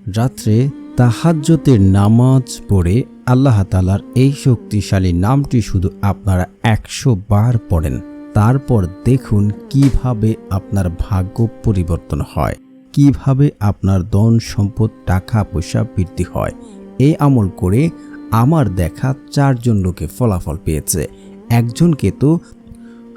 রাত্রে তাহাজ্জুদের নামাজ পড়ে আল্লাহ তাআলার এই শক্তিশালী নামটি শুধু আপনারা 100 বার পড়েন, তারপর দেখুন কিভাবে আপনার ভাগ্য পরিবর্তন হয়, কিভাবে আপনার ধন সম্পদ টাকা পয়সা বৃদ্ধি হয়। এই আমল করে আমার দেখা 4 জন লোকে ফলাফল পেয়েছে। একজনকে তো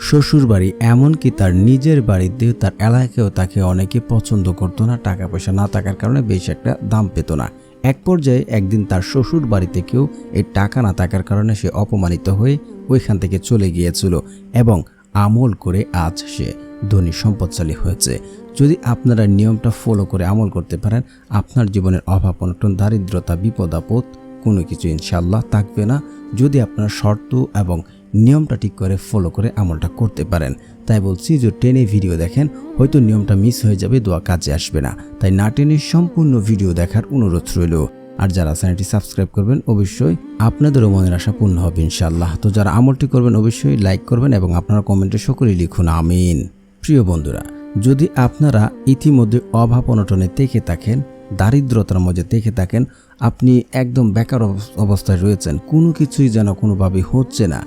শ্বশুরবাড়ি, এমনকি তার নিজের বাড়িতেও তার এলাকায়ও তাকে অনেকে পছন্দ করতো না, টাকা পয়সা না থাকার কারণে বেশি একটা দাম পেত না। এক পর্যায়ে একদিন তার শ্বশুর বাড়িতে কেউ এই টাকা না থাকার কারণে সে অপমানিত হয়ে ওইখান থেকে চলে গিয়েছিল এবং আমল করে আজ সে ধনী সম্পদশালী হয়েছে। যদি আপনারা নিয়মটা ফলো করে আমল করতে পারেন, আপনার জীবনের অভাব অনটন দারিদ্রতা বিপদ আপদ কোনো কিছু ইনশাআল্লাহ থাকবে না, যদি আপনার শর্ত এবং নিয়মটা ঠিক করে ফলো করে আমলটা করতে পারেন। তাই বলছি যে টেনে ভিডিও দেখেন, হয়তো নিয়মটা মিস হয়ে যাবে, দোয়া কাজে আসবে না। তাই না টেনে সম্পূর্ণ ভিডিও দেখার অনুরোধ রইল। আর যারা চ্যানেলটি সাবস্ক্রাইব করবেন অবশ্যই আপনাদেরও মনের আশা পূর্ণ হবে ইনশাআল্লাহ। তো যারা আমলটি করবেন অবশ্যই লাইক করবেন এবং আপনারা কমেন্টে সকলেই লিখুন আমিন। প্রিয় বন্ধুরা, যদি আপনারা ইতিমধ্যে অভাব অনটনে থেকে থাকেন, দারিদ্রতার মধ্যে থেকে থাকেন, আপনি একদম বেকার অবস্থায় রয়েছেন, কোনো কিছুই যেন কোনোভাবে হচ্ছে না,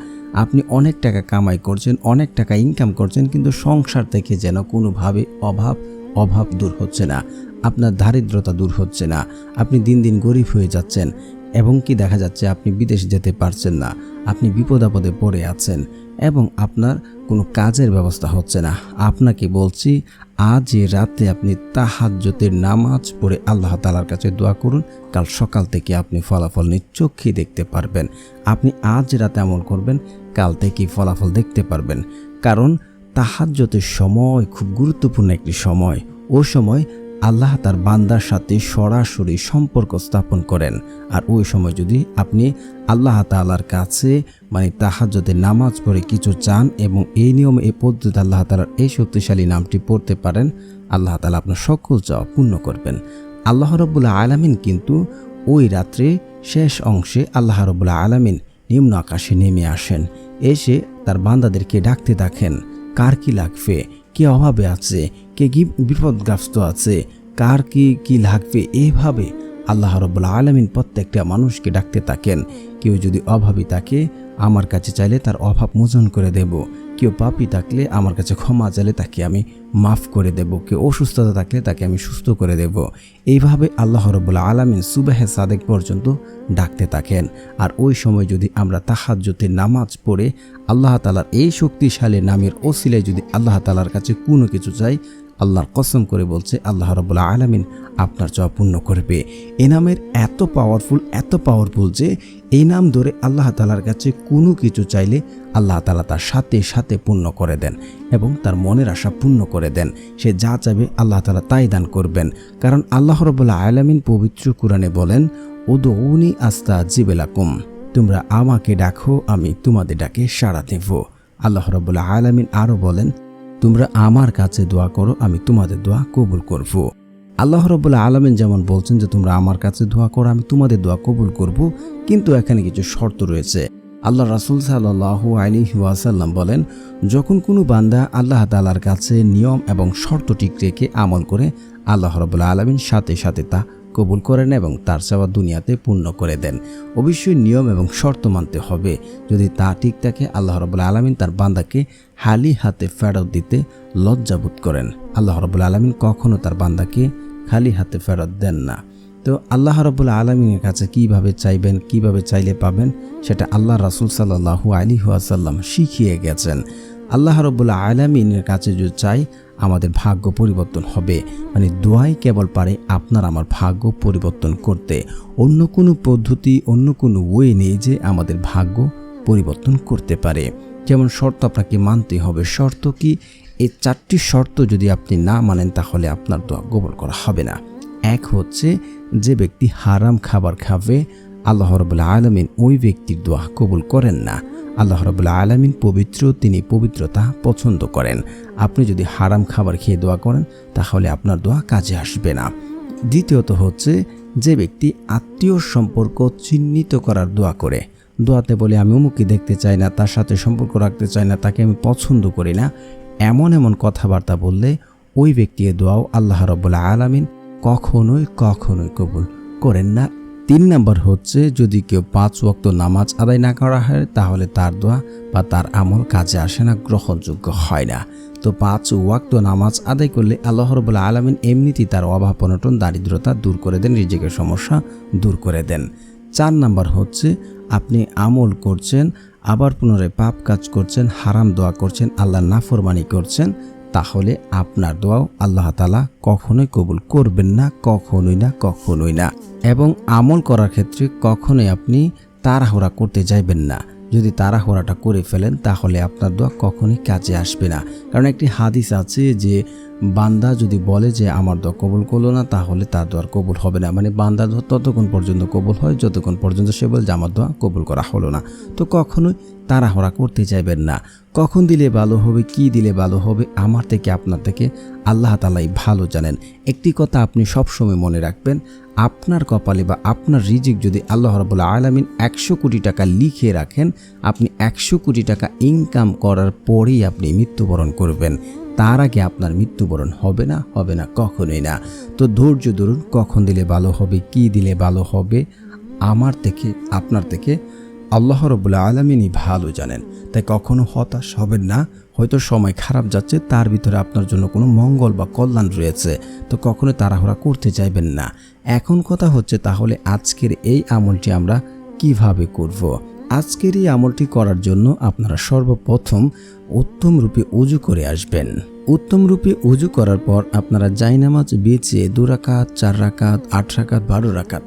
আপনি অনেক টাকা কামাই করছেন, অনেক টাকা ইনকাম করছেন, কিন্তু সংসার থেকে যেন কোনোভাবে অভাব দূর হচ্ছে না, আপনার দারিদ্রতা দূর হচ্ছে না, আপনি দিন দিন গরিব হয়ে যাচ্ছেন এবং কি দেখা যাচ্ছে আপনি বিদেশ যেতে পারছেন না, আপনি বিপদ আপদে পড়ে আছেন এবং আপনার কোনো কাজের ব্যবস্থা হচ্ছে না, আপনাকে বলছি আজ রাতে আপনি তাহাজ্জুদের নামাজ পড়ে আল্লাহ তাআলার কাছে দোয়া করুন। কাল সকাল থেকে আপনি ফলাফল নিশ্চয়ই দেখতে পারবেন। আপনি আজ রাতে আমল করবেন, কাল থেকে ফলাফল দেখতে পারবেন। কারণ তাহাজ্জুদের সময় খুব গুরুত্বপূর্ণ একটি সময়। ওই সময় আল্লাহ তার বান্দার সাথে সরাসরি সম্পর্ক স্থাপন করেন। আর ওই সময় যদি আপনি আল্লাহ তাআলার কাছে তাহাজ্জুদের নামাজ পড়ে কিছু চান এবং এই নিয়মে এই পদ্ধতি আল্লাহ তাআলার এই শক্তিশালী নামটি পড়তে পারেন, আল্লাহ তাআলা আপনার সকল চাওয়া পূর্ণ করবেন। আল্লাহ রাব্বুল আলামিন কিন্তু ওই রাত্রে শেষ অংশে আল্লাহ রাব্বুল আলামিন নিম্ন আকাশে নেমে আসেন, এসে তার বান্দাদেরকে ডাকতে থাকেন, কার কি লাগবে, কে অভাবে আছে, কে কি বিপদগ্রস্ত আছে, কার কি লাগবে, এইভাবে আল্লাহ রাব্বুল আলামিন প্রত্যেকটা মানুষকে ডাকতে থাকেন। কেউ যদি অভাবী থাকে আমার কাছে চাইলে তার অভাব মোচন করে দেব, কেউ পাপী থাকলে আমার কাছে ক্ষমা চাইলে তাকে আমি মাফ করে দেব, কেউ অসুস্থতা থাকলে তাকে আমি সুস্থ করে দেব। এইভাবে আল্লাহ রাব্বুল আলামিন সুবহে সাদেক পর্যন্ত ডাকতে থাকেন। আর ওই সময় যদি আমরা তাহাজ্জুদের নামাজ পড়ে আল্লাহ তাআলার এই শক্তিশালী নামের ওসিলায় যদি আল্লাহ তাআলার কাছে কোনো কিছু চাই, আল্লাহর কসম করে বলছে আল্লাহ রাব্বুল আলামিন আপনার চাওয়া পূর্ণ করবে। এই নামের এত পাওয়ারফুল যে এই নাম ধরে আল্লাহ তাআলার কাছে কোনো কিছু চাইলে আল্লাহ তাআলা তার সাথে পূর্ণ করে দেন এবং তার মনের আশা পূর্ণ করে দেন। সে যা চাইবে আল্লাহ তাআলা তাই দান করবেন। কারণ আল্লাহ রাব্বুল আলামিন পবিত্র কুরআনে বলেন, উদউনি আস্তাজিব লাকুম, তোমরা আমাকে ডাকো আমি তোমাদের ডাকে সাড়া দেব। আল্লাহ রাব্বুল আলামিন আরো বলেন, তোমরা আমার কাছে দোয়া করো আমি তোমাদের দোয়া কবুল করব। আল্লাহ রাব্বুল আলামিন যেমন বলছেন যে তোমরা আমার কাছে দোয়া করো আমি তোমাদের দোয়া কবুল করব, কিন্তু এখানে কিছু শর্ত রয়েছে। আল্লাহ রাসূল সাল্লাল্লাহু আলাইহি ওয়াসাল্লাম বলেন, যখন কোনো বান্দা আল্লাহ তাআলার কাছে নিয়ম এবং শর্ত ঠিক রেখে আমল করে, আল্লাহ রাব্বুল আলামিন সাথে তা কবুল করেন এবং তার চাওয়া দুনিয়াতে পূর্ণ করে দেন। অবশ্যই নিয়ম এবং শর্ত মানতে হবে। যদি তা ঠিক থাকে আল্লাহ রাব্বুল আলামিন তার বান্দাকে খালি হাতে ফেরত দিতে লজ্জাবোধ করেন। আল্লাহ রাব্বুল আলামিন কখনো তার বান্দাকে খালি হাতে ফেরত দেন না। তো আল্লাহ রাব্বুল আলামিনের কাছে কিভাবে চাইবেন, কিভাবে চাইলে পাবেন, সেটা আল্লাহ রাসূল সাল্লাল্লাহু আলাইহি ওয়াসাল্লাম শিখিয়ে গেছেন। আল্লাহ রাব্বুল আলামিনের কাছে যদি চাই আমাদের ভাগ্য পরিবর্তন হবে। দোয়াই কেবল পারে আপনার আমার ভাগ্য পরিবর্তন করতে। অন্য কোনো পদ্ধতি, অন্য কোনো ওয়ে নেই যে আমাদের ভাগ্য পরিবর্তন করতে পারে। যেমন শর্ত আপনাকে মানতে হবে। শর্ত কি? এই 4টি শর্ত যদি আপনি না মানেন তাহলে আপনার দোয়া কবুল করা হবে না। এক হচ্ছে, যে ব্যক্তি হারাম খাবার খাবে আল্লাহ রাব্বুল আলামিন ওই ব্যক্তির দোয়া কবুল করেন না। আল্লাহ রাব্বুল আলামিন পবিত্র, তিনি পবিত্রতা পছন্দ করেন। আপনি যদি হারাম খাবার খেয়ে দোয়া করেন তাহলে আপনার দোয়া কাজে আসবে না। দ্বিতীয়ত হচ্ছে, যে ব্যক্তি আত্মীয় সম্পর্ক চিহ্নিত করার দোয়া করে, দোয়াতে বলে আমি অমুককে দেখতে চাই না, তার সাথে সম্পর্ক রাখতে চাই না, তাকে আমি পছন্দ করি না, এমন কথাবার্তা বললে ওই ব্যক্তির দোয়াও আল্লাহ রাব্বুল আলামিন কখনোই কবুল করেন না। 3 নম্বর হচ্ছে যদি কেউ 5 ওয়াক্ত নামাজ আদায় না করা হয় তাহলে তার দোয়া বা তার আমল কাজে আসে না, গ্রহণযোগ্য হয় না। তো 5 ওয়াক্ত নামাজ আদায় করলে আল্লাহ রাব্বুল আলামিন এমনিতেই তার অভাব অনটন দারিদ্রতা দূর করে দেন, রিজিকের সমস্যা দূর করে দেন। 4 নম্বর হচ্ছে আপনি আমল করছেন, আবার পুনরায় পাপ কাজ করছেন, হারাম দোয়া করছেন, আল্লাহর নাফরমানি করছেন, তাহলে আপনার দোয়াও আল্লাহ তাআলা কখনোই কবুল করবেন না, কখনোই না। এবং আমল করার ক্ষেত্রে কখনোই আপনি তাড়াহুড়া করতে যাইবেন না। যদি তাড়াহুড়াটা করে ফেলেন তাহলে আপনার দোয়া কখনোই কাজে আসবে না। কারণ একটি হাদিস আছে যে বান্দা যদি বলে যে আমার দোয়া কবুল করলো না, তাহলে তার দোয়া কবুল হবে না। মানে বান্দার দোয়া ততক্ষণ পর্যন্ত কবুল হয় যতক্ষণ পর্যন্ত সে বলে যে আমার দোয়া কবুল করা হলো না। তো কখনোই তাড়াহুড়া করতে যাবেন না। কখন দিলে ভালো হবে, কি দিলে ভালো হবে, আমার থেকে আপনার থেকে আল্লাহ তাআলাই ভালো জানেন। একটি কথা আপনি সবসময় মনে রাখবেন, আপনার কপালে বা আপনার রিজিক যদি আল্লাহ রাব্বুল আলামিন 100 কোটি টাকা লিখে রাখেন, আপনি 100 কোটি টাকা ইনকাম করার পরেই আপনি মৃত্যুবরণ করবেন। তার আগে আপনার মৃত্যুবরণ হবে না, কখনোই না। তো ধৈর্য ধরুন, কখন দিলে ভালো হবে, কি দিলে ভালো হবে, আমার থেকে আপনার থেকে আল্লাহ রাব্বুল আলামিনই ভালো জানেন। তাই কখনো হতাশ হবেন না। হয়তো সময় খারাপ যাচ্ছে, তার ভিতরে আপনার জন্য কোনো মঙ্গল বা কল্যাণ রয়েছে, তো কখনো তাড়াহুড়া করতে চাইবেন না। এখন কথা হচ্ছে তাহলে আজকের এই আমলটি আমরা কিভাবে করব। আজকের এই আমলটি করার জন্য আপনারা সর্বপ্রথম উত্তম রূপে ওযু করে আসবেন। উত্তম রূপে ওযু করার পর আপনারা জায়নামাজ বেছে 2 রাকাত, 4 রাকাত, 8 রাকাত, 12 রাকাত,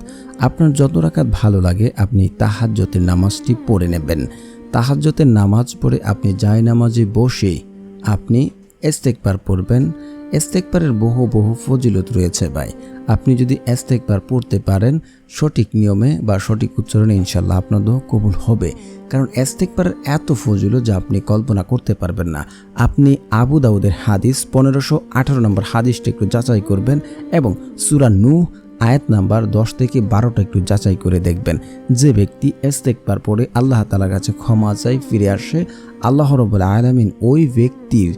আপনার যত রাকাত ভালো লাগে আপনি তাহাজ্জুদের নামাজটি পড়ে নেবেন। তাহাজ্জুদের নামাজ পড়ে আপনি জায়নামাজে বসে আপনি ইস্তেগফার পড়বেন। ইস্তেগফারের বহু ফজিলত রয়েছে ভাই। আপনি যদি ইস্তেগফার পড়তে পারেন সঠিক নিয়মে বা সঠিক উচ্চারণে, ইনশাআল্লাহ আপনার দোয়া কবুল হবে। কারণ ইস্তেগফারের এত ফজিলত যা আপনি কল্পনা করতে পারবেন না। আপনি আবু দাউদের হাদিস 1518 নম্বর হাদিসটা একটু যাচাই করবেন এবং সূরা নূহ আয়াত নাম্বার 10 থেকে 12টা একটু যাচাই করে দেখবেন। যে ব্যক্তি ইস্তেগফার পড়ে আল্লাহ তাআলার কাছে ক্ষমা চাই, ফিরে আসে, আল্লাহ রাব্বুল আলামিন ওই ব্যক্তির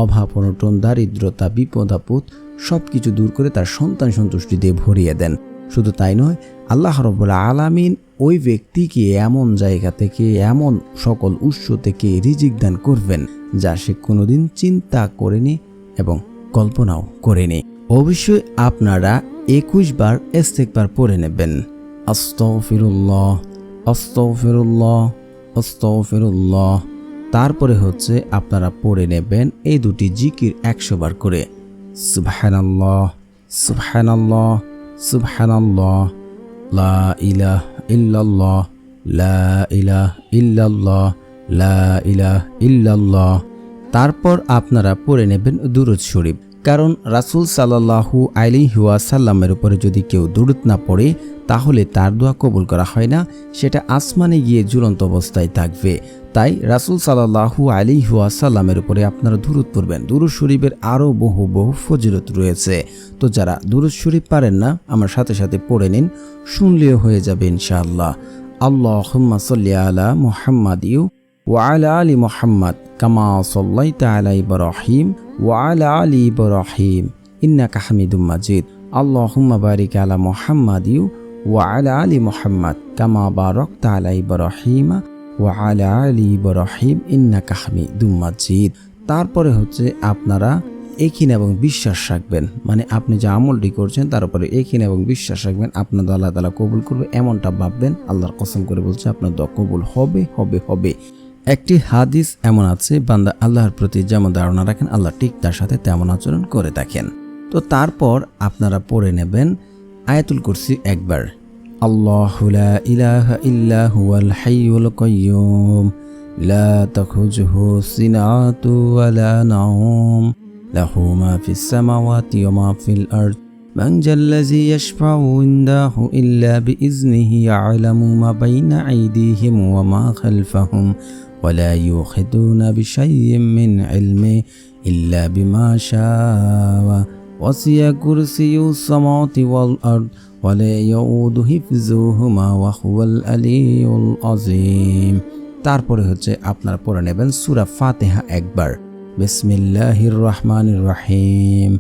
অভাব অনটন দারিদ্রতা বিপদ আপদ সবকিছু দূর করে তার সন্তান সন্তুষ্টি দিয়ে ভরিয়ে দেন। শুধু তাই নয়, আল্লাহ রাব্বুল আলামিন ওই ব্যক্তিকে এমন জায়গা থেকে, এমন সকল উৎস থেকে রিজিক দান করবেন যা সে কোনোদিন চিন্তা করেনি এবং কল্পনাও করেনি। অবশ্যই আপনারা 21 বার ইস্তেগফার পড়ে নেবেন। আস্তাগফিরুল্লাহ, আস্তাগফিরুল্লাহ, আস্তাগফিরুল্লাহ। তারপরে হচ্ছে আপনারা পড়ে নেবেন এই দুটি জিকির 100 বার করে। সুবহানাল্লাহ, সুবহানাল্লাহ, সুবহানাল্লাহ, লা ইলাহা ইল্লাল্লাহ, লা ইলাহা ইল্লাল্লাহ, লা ইলাহা ইল্লাল্লাহ। তারপর আপনারা পড়ে নেবেন দুরূদ শরীফ। কারণ রাসূল সাল্লাল্লাহু আলাইহি ওয়াসাল্লামের উপরে যদি কেউ দুরূদ না পড়ে তাহলে তার দোয়া কবুল করা হয় না, সেটা আসমানে গিয়ে ঝুলন্ত অবস্থায় থাকবে। তাই রাসূল সাল্লাল্লাহু আলাইহি ওয়াসাল্লামের উপরে আপনারা দুরূদ পড়বেন। দুরূদ শরীফের আরও বহু ফজিলত রয়েছে। তো যারা দুরূদ শরীফ পারেন না আমার সাথে সাথে পড়ে নিন, শুনলেও হয়ে যাবে ইনশাআল্লাহ। আল্লাহুম্মা সাল্লি আলা মুহাম্মাদিউ ওয়া আলা আলি মুহাম্মাদ কামা সাল্লাইতা আলা ইব্রাহিম ওয়া আলা আলি ইব্রাহিম ইন্নাকা হামিদুম মাজিদ। আল্লাহুম্মা বারিক আলা মুহাম্মাদিউ ওয়া আলা আলি মুহাম্মাদ কামা বারাকতা আলা ইব্রাহিম ওয়া আলা আলি ইব্রাহিম ইন্নাকা হামিদুম মাজিদ। তারপরে হচ্ছে আপনারা ইয়াকিন এবং বিশ্বাস রাখবেন, মানে আপনি যে আমলটি করছেন তার উপরে ইয়াকিন এবং বিশ্বাস রাখবেন, আপনার দোয়া আল্লাহ তাআলা কবুল করবে এমনটা ভাববেন। আল্লাহর কসম করে বলছে আপনার দোয়া কবুল হবে। একটি হাদিস এমন আছে, বান্দা আল্লাহর প্রতি যেমন ধারণা রাখেন আল্লাহ ঠিক তার সাথে তেমন আচরণ করে থাকেন। তো তারপর আপনারা পড়ে নেবেন আয়াতুল কুরসি একবার। আল্লাহু লা ইলাহা ইল্লা হুয়াল হাইয়ুল কাইয়্যুম লা তাখুযুহু সিনাতু ওয়া লা নাওম লাহু মা ফিস সামাওয়াতি ওয়া মা ফিল আরদ মান জাল্লাযী ইয়াশফাউ ইনদাহু ইল্লা বিইজনিহি ইয়া'লামু মা বাইনা আইদিহিম ওয়া মা খালফাহুম ওয়া লা ইউহিতুনা বিশাইইন মিন ইলমিহি ইল্লা বিমা শাআ ওয়াসি'a কুরসিয়ুস সামাওয়াতি ওয়াল আরদ ওয়া লা ইয়াউদু হিফযুহুমা ওয়া হুয়াল আলিয়্যুল আযীম। তারপরে হচ্ছে আপনারা পড়ে নেবেন সূরা ফাতিহা একবার। বিসমিল্লাহির রহমানির রহিম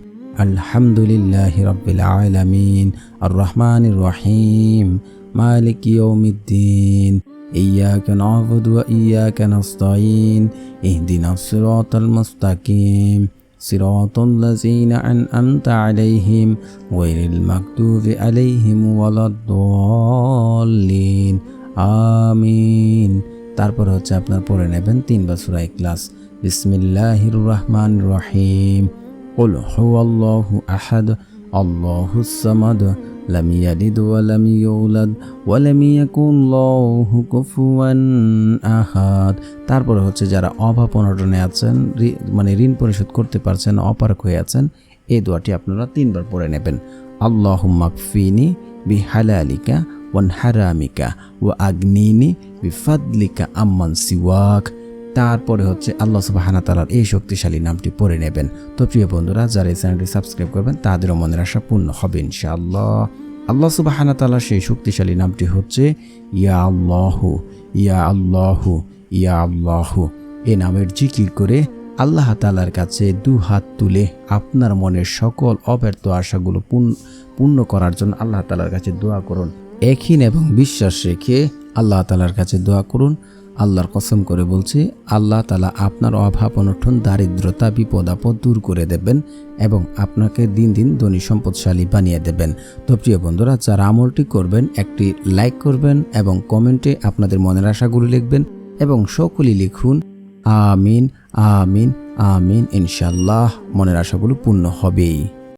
আলহামদুলিল্লাহি রাব্বিল আলামিন আর রহমানির রহিম মালিকি ইয়াউমিদ্দিন ইয়্যাকা না'বুদু ওয়া ইয়্যাকা নাস্তাঈন ইহদিনাস সিরাতাল মুস্তাকিম সিরাতাল লাযীনা আন'আমতা আলাইহিম গায়রিল মাগদুবি আলাইহিম ওয়ালাদ-দাল্লিন আমিন। তারপর হচ্ছে আপনার পড়ে নেবেন 3 বার সূরা ইখলাস। বিসমিল্লাহির রহমানির রহিম কুল হুয়াল্লাহু আহাদ আল্লাহুস সামাদ লাম ইয়ালিদ ওয়া লাম ইউলাদ ওয়া লাম ইয়াকুল লাহু কুফুয়ান আহাদ। তারপরে হচ্ছে যারা অভাব অনটনে আছেন, মানে ঋণ পরিশোধ করতে পারছেন, অপারগ হয়ে আছেন, এই দোয়াটি আপনারা 3 বার পড়ে নেবেন। আল্লাহুম্মা কফিনি বিহালালিকা ওয়ান হারামিকা ওয়া আগনিনি বিফাদলিকা আম্মান সিওয়াক। তারপরে হচ্ছে আল্লাহ সুবহানাহু ওয়া তাআলার এই শক্তিশালী নামটি পড়ে নেবেন। তো প্রিয় বন্ধুরা, যারা এই চ্যানেলটি সাবস্ক্রাইব করবেন তাদেরও মনের আশা পূর্ণ হবে ইনশাআল্লাহ। আল্লাহ সুবহানাহু ওয়া তাআলার সেই শক্তিশালী নামটি হচ্ছে ইয়া আল্লাহু ইয়া আল্লাহু ইয়া আল্লাহু। এই নামের জিকির করে আল্লাহ তাআলার কাছে 2 হাত তুলে আপনার মনের সকল অব্যর্থ আশাগুলো পূর্ণ করার জন্য আল্লাহ তাআলার কাছে দোয়া করুন। একই এবং বিশ্বাস রেখে আল্লাহ তাআলার কাছে দোয়া করুন। আল্লাহর কসম করে বলছি, আল্লাহ তাআলা আপনার অভাব অনটন, দারিদ্রতা, বিপদ আপদ দূর করে দেবেন এবং আপনাকে দিন দিন ধনী সম্পদশালী বানিয়ে দেবেন। তো প্রিয় বন্ধুরা, যারা আমলটি করবেন একটি লাইক করবেন এবং কমেন্টে আপনাদের মনের আশাগুলো লিখবেন এবং সকলেই লিখুন আমিন আমিন আমিন। ইনশাআল্লাহ মনের আশাগুলো পূর্ণ হবেই।